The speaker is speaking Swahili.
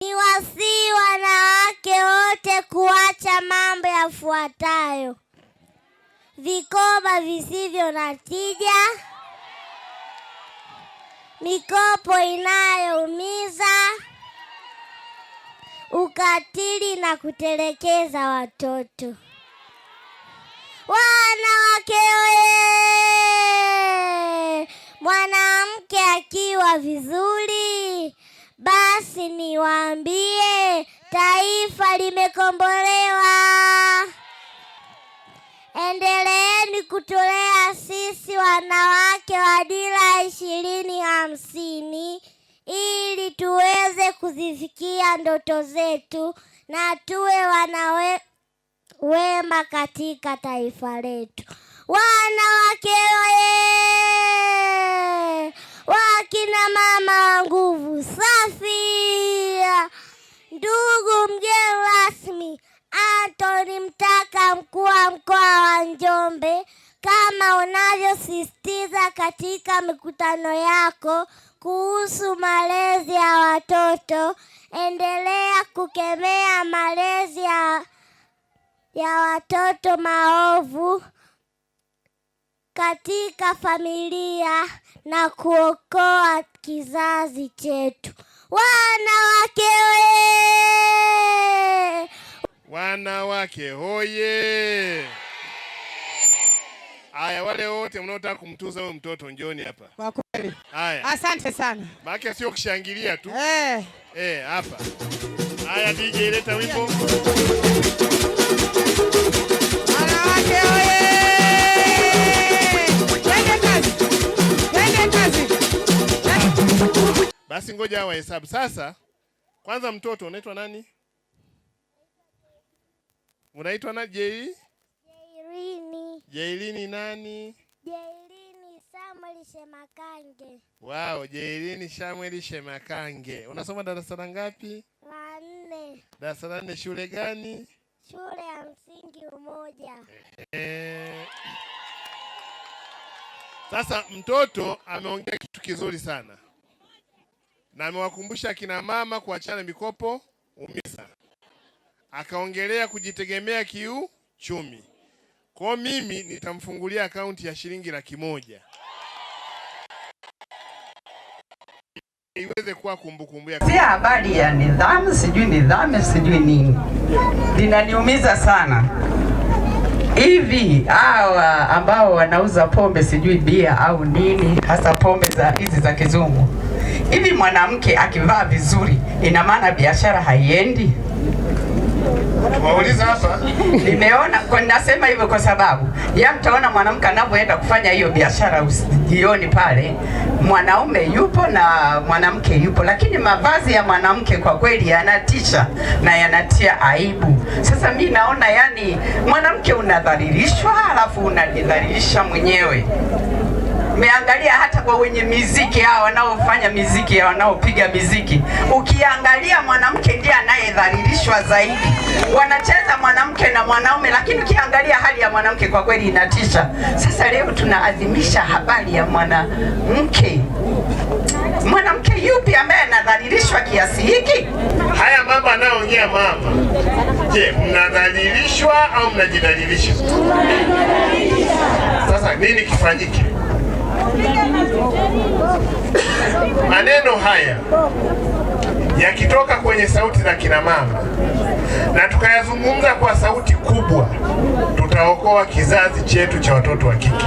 Niwasihi wanawake wote kuacha mambo yafuatayo: vikoba visivyo na tija, mikopo inayoumiza, ukatili na kutelekeza watoto. Wanawake oye! Mwanamke akiwa vizuri, basi niwaambie taifa limekombolewa. Endeleeni kutulea sisi wanawake wa Dira 2050 ili tuweze kuzifikia ndoto zetu na tuwe wema katika taifa letu. Wanawake oye! Wakina mama wa nguvu safi. Ndugu mgeni rasmi Anthony Mtaka, mkuu wa mkoa wa Njombe, kama unavyosisitiza katika mikutano yako kuhusu malezi ya watoto, endelea kukemea malezi ya watoto maovu katika familia na kuokoa kizazi chetu. Wanawake oye! Wanawake hoye! Haya, wale wote mnaotaka kumtuza huyo mtoto njoni hapa. Kwa kweli. Haya. Asante sana. Maana sio kushangilia tu. Hapa. Haya, DJ leta wimbo. Wanawake hoye! Twende kazi. Twende kazi. Basi ngoja wahesabu sasa. Kwanza mtoto unaitwa nani? Unaitwa na Jailini. Jailini nani? Jailini Samuel Shemakange. Wow, Jailini Samuel Shemakange. Unasoma darasa la ngapi? La 4. Darasa la 4, shule gani? Shule ya msingi Umoja. Sasa mtoto ameongea kitu kizuri sana. Na amewakumbusha kina mama kuachana mikopo umiza. Akaongelea kujitegemea kiuchumi. Kwa mimi nitamfungulia akaunti ya shilingi 100,000. Iweze kuwa kumbukumbu ya. Si habari ya nidhamu, sijui nini. Linaniumiza sana. Hivi hawa ambao wanauza pombe sijui bia au nini, hasa pombe hizi za kizungu. Hivi mwanamke akivaa vizuri ina maana biashara haiendi? Wauliza hapa. Nimeona kwa nasema hivyo kwa sababu mtaona mwanamke anapoenda kufanya hiyo biashara jioni pale, mwanaume yupo na mwanamke yupo, lakini mavazi ya mwanamke kwa kweli yanatisha na yanatia aibu. Sasa mimi naona mwanamke unadhalilishwa, alafu unajidhalilisha mwenyewe. Umeangalia hata kwa wenye muziki hao wanaofanya muziki, wanaopiga muziki, ukiangalia mwanamke ndiye anayedhalilishwa zaidi. Wanacheza mwanamke na mwanaume, lakini ukiangalia hali ya mwanamke kwa kweli inatisha. Sasa leo tunaadhimisha habari ya mwanamke. Mwanamke yupi ambaye anadhalilishwa kiasi hiki? Haya mambo anayoongea mama. Je, mnadhalilishwa au mnajidhalilisha? Sasa nini kifanyike? Maneno haya yakitoka kwenye sauti za kina mama na tukayazungumza kwa sauti kubwa, tutaokoa kizazi chetu cha watoto wa kike.